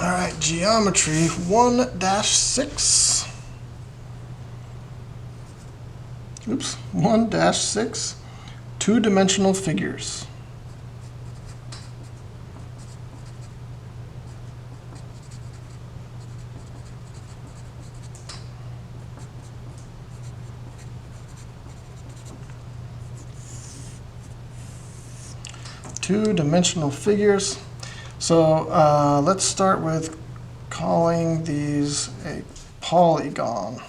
Alright, geometry 1-6. Oops, 1-6, two-dimensional figures. Two-dimensional figures. So let's start with calling these a polygon.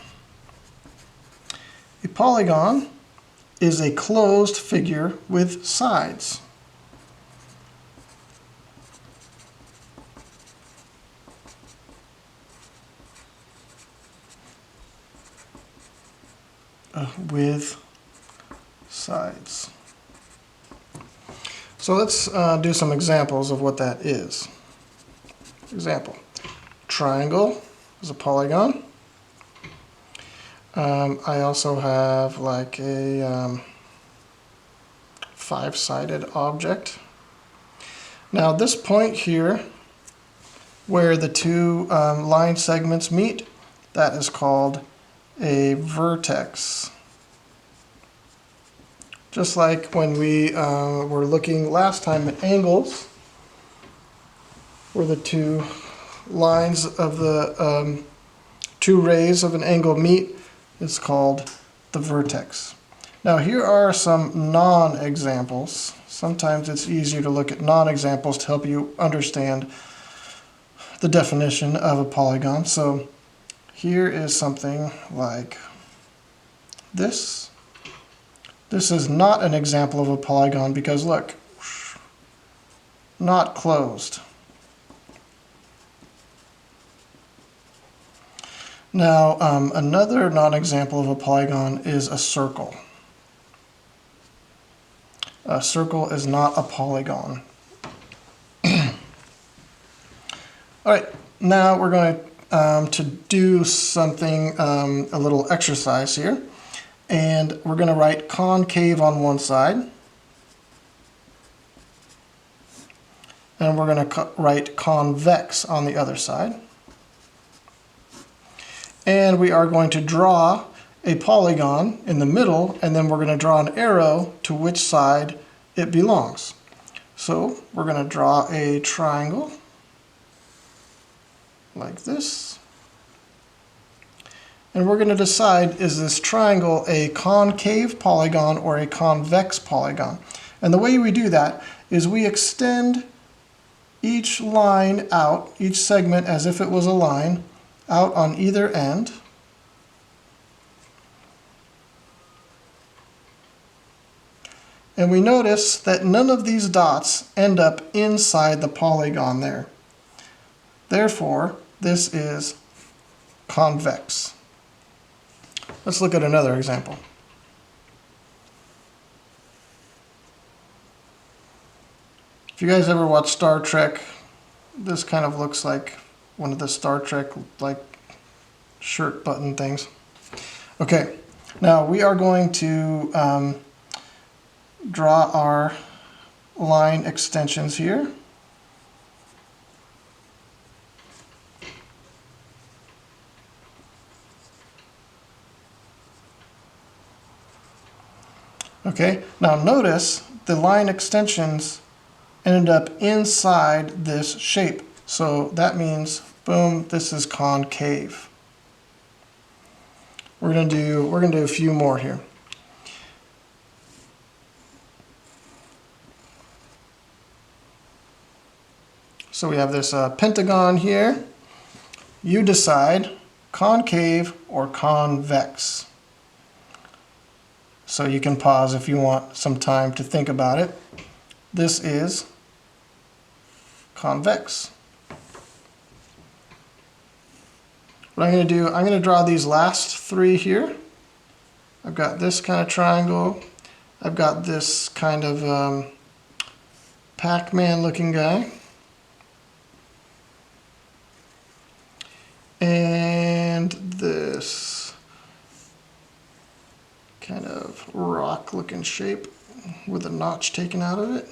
A polygon is a closed figure with sides. With sides. So let's do some examples of what that is. Example, triangle is a polygon. I also have like a five-sided object. Now this point here where the two line segments meet, that is called a vertex. Just like when we were looking last time at angles, where the two lines of the two rays of an angle meet, is called the vertex. Now here are some non-examples. Sometimes it's easier to look at non-examples to help you understand the definition of a polygon. So here is something like this. This is not an example of a polygon because look, not closed. Now another non-example of a polygon is a circle. A circle is not a polygon. Alright, now we're going to do something, a little exercise here. And we're going to write concave on one side. And we're going to write convex on the other side. And we are going to draw a polygon in the middle, and then we're going to draw an arrow to which side it belongs. So we're going to draw a triangle like this. And we're going to decide, is this triangle a concave polygon or a convex polygon? And the way we do that is we extend each line out, each segment as if it was a line, out on either end. And we notice that none of these dots end up inside the polygon there. Therefore, this is convex. Let's look at another example. If you guys ever watch Star Trek, this kind of looks like one of the Star Trek like shirt button things. Okay, now we are going to draw our line extensions here. Okay, now notice the line extensions ended up inside this shape. So that means, boom, this is concave. We're gonna do a few more here. So we have this pentagon here. You decide concave or convex. So you can pause if you want some time to think about it. This is convex. What I'm going to do, I'm going to draw these last three here. I've got this kind of triangle. I've got this kind of Pac-Man looking guy. And this kind of rock looking shape with a notch taken out of it.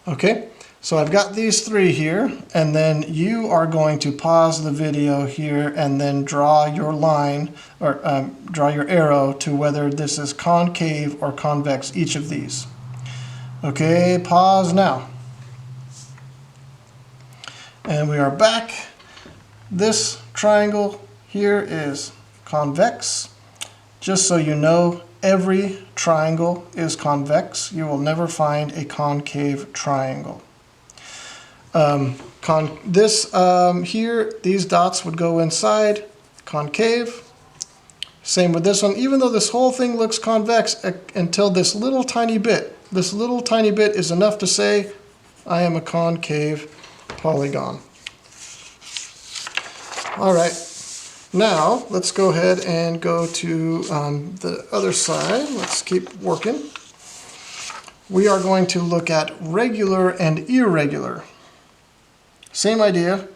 Okay, So I've got these three here, and then you are going to pause the video here and then draw your line, or draw your arrow to whether this is concave or convex, each of these. Okay, pause now. And we are back. This triangle here is convex. Just so you know, every triangle is convex. You will never find a concave triangle. Here, these dots would go inside, concave. Same with this one, even though this whole thing looks convex until this little tiny bit. This little tiny bit is enough to say, I am a concave polygon. All right, now let's go ahead and go to the other side. Let's keep working. We are going to look at regular and irregular. Same idea,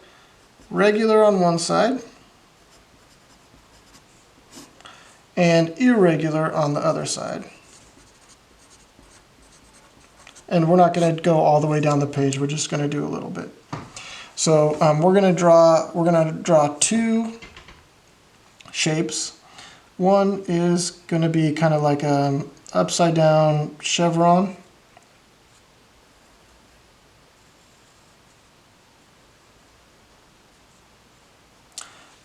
regular on one side and irregular on the other side. And we're not going to go all the way down the page, we're just going to do a little bit. So we're going to draw two shapes. One is going to be kind of like an upside down chevron.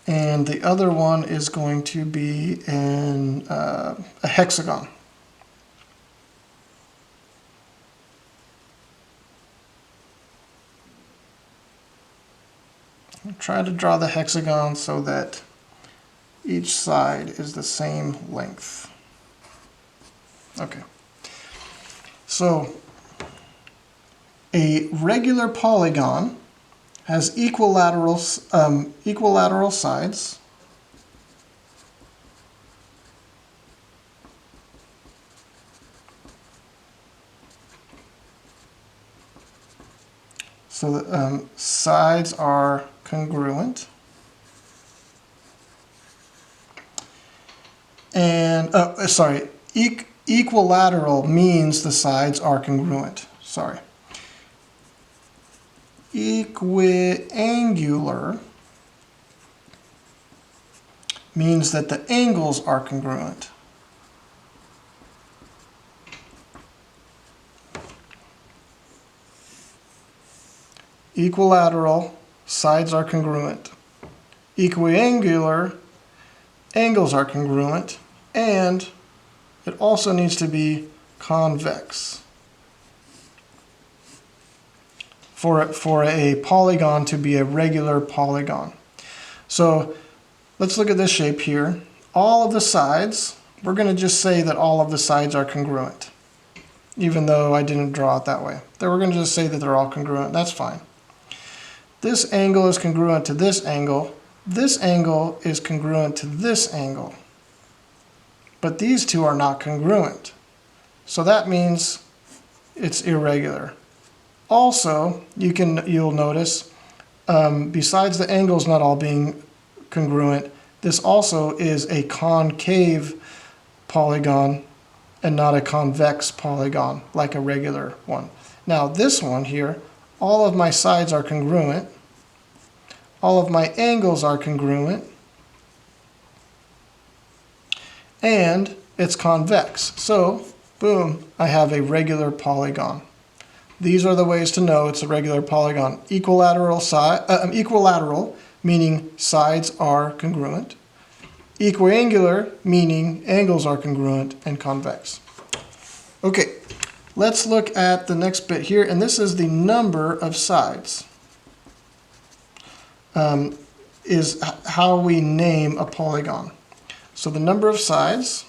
And the other one is going to be a hexagon. I'll try to draw the hexagon so that each side is the same length. Okay. So a regular polygon has equilateral sides. So the sides are congruent. And, equilateral means the sides are congruent. Sorry. Equiangular means that the angles are congruent. Equilateral, sides are congruent. Equiangular, angles are congruent. And it also needs to be convex. For a polygon to be a regular polygon. So let's look at this shape here. All of the sides, we're going to just say that all of the sides are congruent, even though I didn't draw it that way. Then we're going to just say that they're all congruent. That's fine. This angle is congruent to this angle. This angle is congruent to this angle. But these two are not congruent. So that means it's irregular. Also, you'll notice, besides the angles not all being congruent, this also is a concave polygon and not a convex polygon like a regular one. Now this one here, all of my sides are congruent, all of my angles are congruent, and it's convex. So, boom, I have a regular polygon. These are the ways to know it's a regular polygon. Equilateral, meaning sides are congruent. Equiangular, meaning angles are congruent, and convex. Okay, let's look at the next bit here, and this is the number of sides. Is how we name a polygon. So the number of sides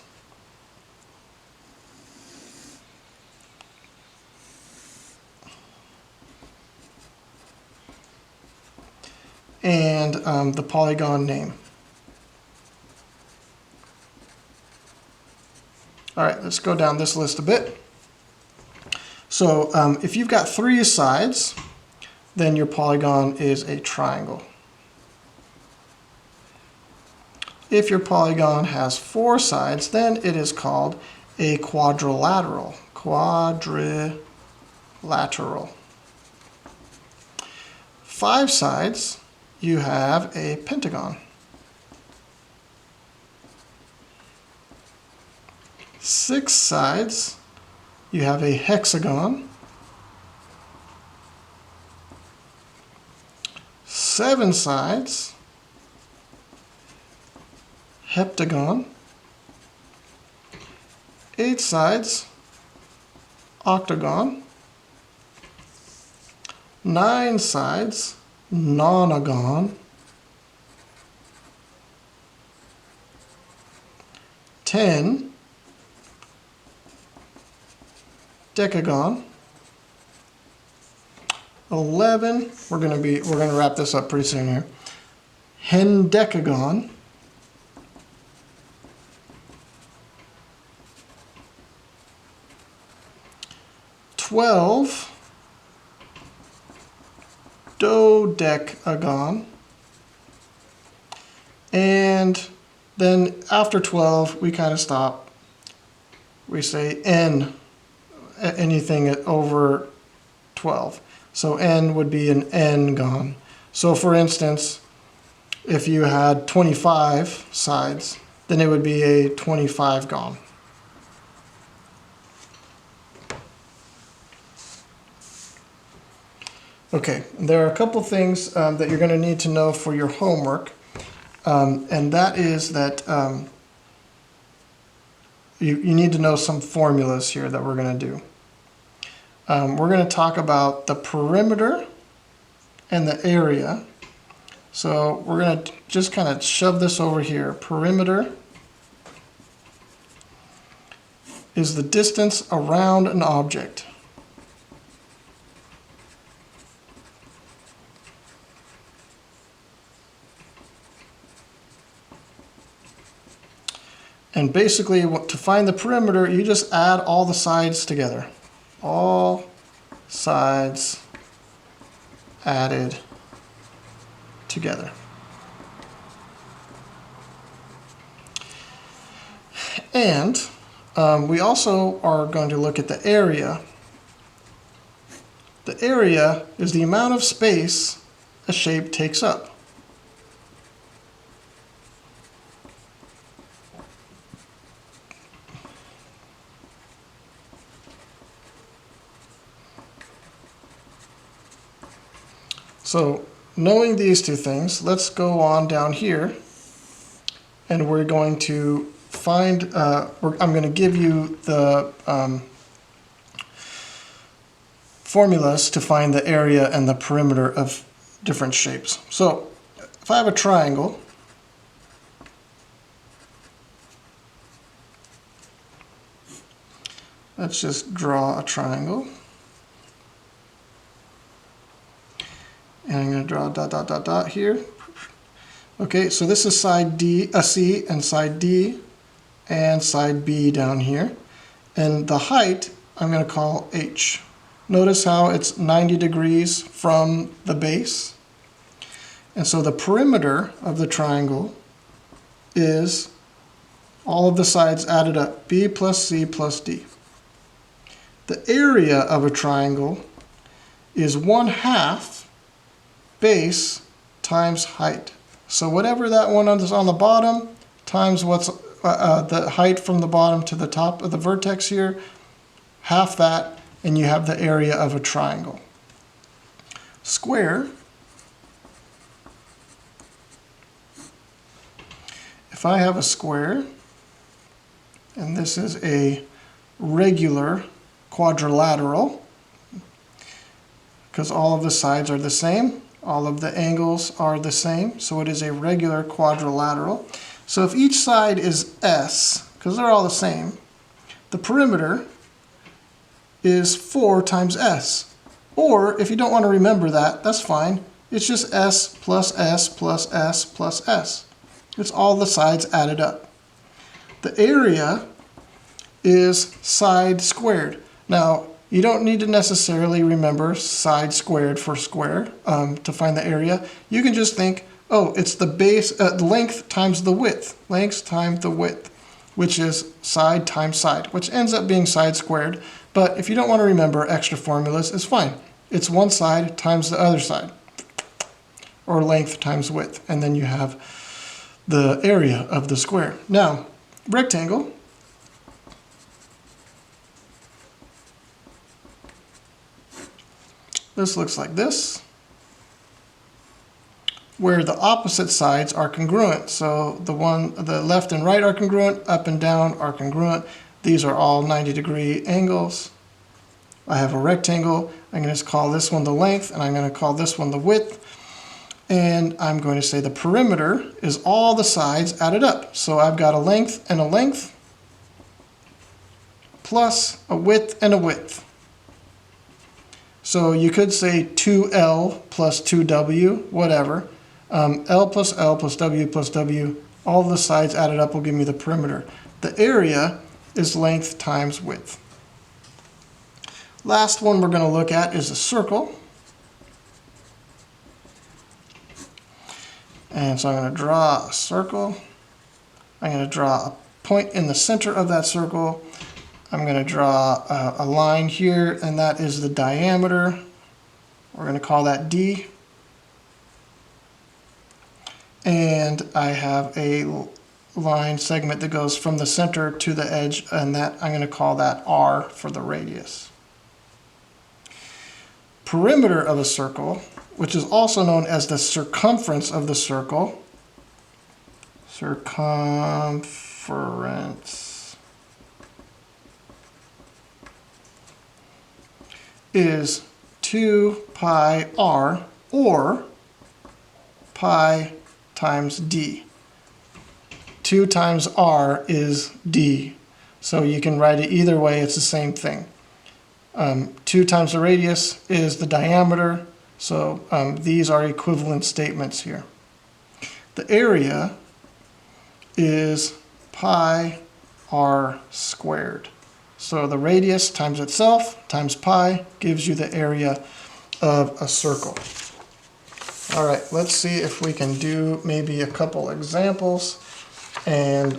and the polygon name. All right, let's go down this list a bit. So if you've got 3 sides, then your polygon is a triangle. If your polygon has 4 sides, then it is called a quadrilateral. Quadrilateral. 5 sides, you have a pentagon. 6 sides, you have a hexagon. 7 sides, heptagon. 8 sides, octagon. 9 sides, nonagon. 10, decagon. 11, we're gonna wrap this up pretty soon here. Hendecagon. 12, dodecagon. And then after 12, we kind of stop. We say n, anything over 12. So n would be an n-gon. So for instance, if you had 25 sides, then it would be a 25-gon. Okay, there are a couple things that you're going to need to know for your homework, and that is that you need to know some formulas here that we're going to do. We're going to talk about the perimeter and the area. So we're going to just kind of shove this over here. Perimeter is the distance around an object. And basically, to find the perimeter, you just add all the sides together. All sides added together. And we also are going to look at the area. The area is the amount of space a shape takes up. So knowing these two things, let's go on down here, and we're going to find, I'm going to give you the formulas to find the area and the perimeter of different shapes. So if I have a triangle, let's just draw a triangle. And I'm going to draw a dot, dot, dot, dot here. Okay, so this is side C and side D and side B down here. And the height I'm going to call H. Notice how it's 90 degrees from the base. And so the perimeter of the triangle is all of the sides added up, B plus C plus D. The area of a triangle is 1/2 base times height. So whatever that one is on the bottom times what's the height from the bottom to the top of the vertex here, half that, and you have the area of a triangle. Square, if I have a square, and this is a regular quadrilateral, because all of the sides are the same, all of the angles are the same, so it is a regular quadrilateral. So if each side is S, because they're all the same, the perimeter is 4 times S. Or if you don't want to remember that, that's fine. It's just S plus S plus S plus S. It's all the sides added up. The area is side squared. Now, you don't need to necessarily remember side squared for square to find the area. You can just think, oh, it's the base length times the width. Length times the width, which is side times side, which ends up being side squared. But if you don't want to remember extra formulas, it's fine. It's one side times the other side. or length times width, and then you have the area of the square. Now, rectangle, this looks like this, where the opposite sides are congruent. So the left and right are congruent, up and down are congruent. These are all 90-degree angles. I have a rectangle. I'm going to call this one the length, and I'm going to call this one the width. And I'm going to say the perimeter is all the sides added up. So I've got a length and a length, plus a width and a width. So you could say 2L plus 2W, whatever. L plus W plus W, all the sides added up will give me the perimeter. The area is length times width. Last one we're going to look at is a circle. And so I'm going to draw a circle. I'm going to draw a point in the center of that circle. I'm going to draw a line here, and that is the diameter. We're going to call that D. And I have a line segment that goes from the center to the edge, and that I'm going to call that R for the radius. Perimeter of a circle, which is also known as the circumference of the circle, circumference, is 2 pi r, or pi times d. 2 times r is d. So you can write it either way, it's the same thing. 2 times the radius is the diameter, so these are equivalent statements here. The area is pi r squared. So the radius times itself times pi gives you the area of a circle. All right, let's see if we can do maybe a couple examples, and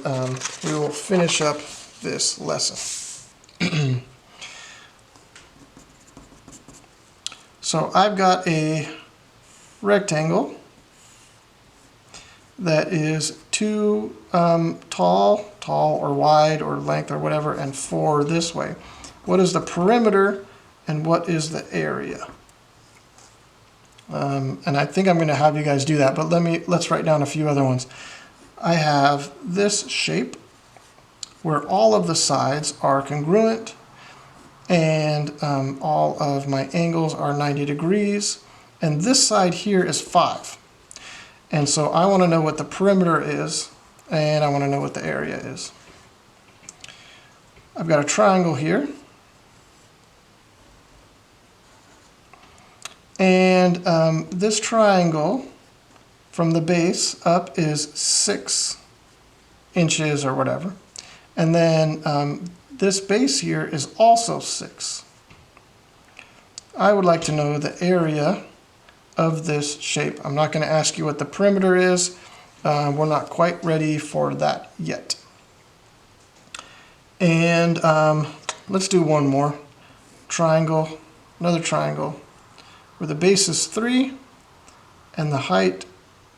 we will finish up this lesson. So I've got a rectangle that is 2 tall or wide or length or whatever, and 4 this way. What is the perimeter and what is the area? And I think I'm going to have you guys do that, but let's write down a few other ones. I have this shape where all of the sides are congruent, and all of my angles are 90 degrees, and this side here is 5. And so I want to know what the perimeter is, and I want to know what the area is. I've got a triangle here, and this triangle from the base up is 6 inches or whatever, and then this base here is also 6. I would like to know the area of this shape. I'm not going to ask you what the perimeter is. We're not quite ready for that yet. And let's do one more. Triangle, another triangle, where the base is 3 and the height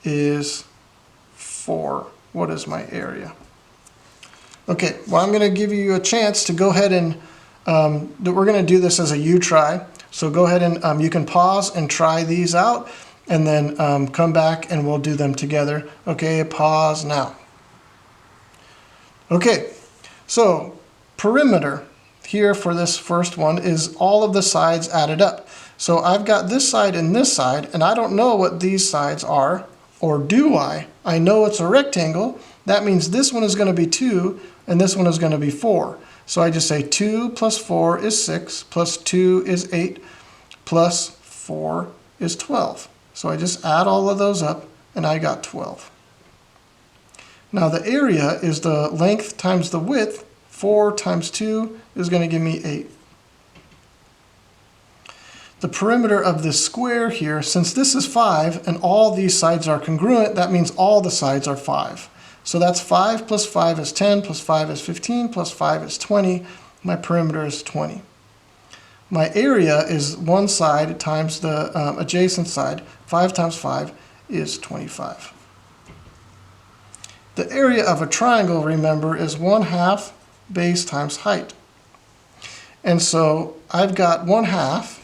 is 4. What is my area? Okay, well, I'm going to give you a chance to go ahead and, we're going to do this as a you try. So go ahead and you can pause and try these out, and then come back and we'll do them together. Okay, pause now. Okay, so perimeter here for this first one is all of the sides added up. So I've got this side and this side, and I don't know what these sides are, or do I? I know it's a rectangle. That means this one is going to be 2, and this one is going to be 4. So I just say 2 plus 4 is 6, plus 2 is 8, plus 4 is 12. So I just add all of those up, and I got 12. Now the area is the length times the width. 4 times 2 is going to give me 8. The perimeter of this square here, since this is 5 and all these sides are congruent, that means all the sides are 5. So that's 5 plus 5 is 10, plus 5 is 15, plus 5 is 20. My perimeter is 20. My area is one side times the adjacent side. 5 times 5 is 25. The area of a triangle, remember, is 1/2 base times height. And so I've got 1/2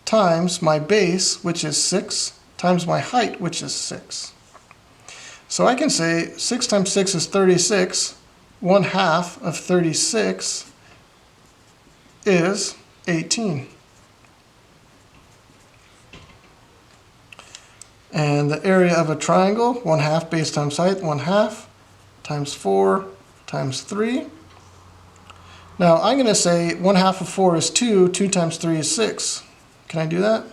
times my base, which is 6, times my height, which is 6. So I can say 6 times 6 is 36. 1/2 of 36 is 18. And the area of a triangle, 1/2 base times height, 1/2 times 4 times 3. Now I'm going to say 1/2 of 4 is 2, 2 times 3 is 6. Can I do that?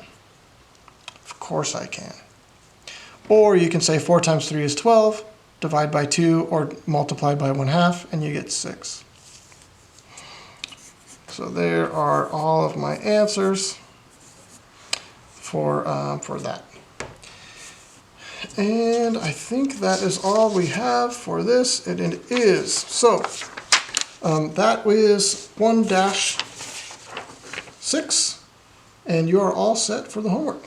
Of course I can. Or you can say 4 times 3 is 12, divide by 2 or multiply by 1/2 and you get 6. So there are all of my answers for that. And I think that is all we have for this, and it is. So that is 1-6, and you are all set for the homework.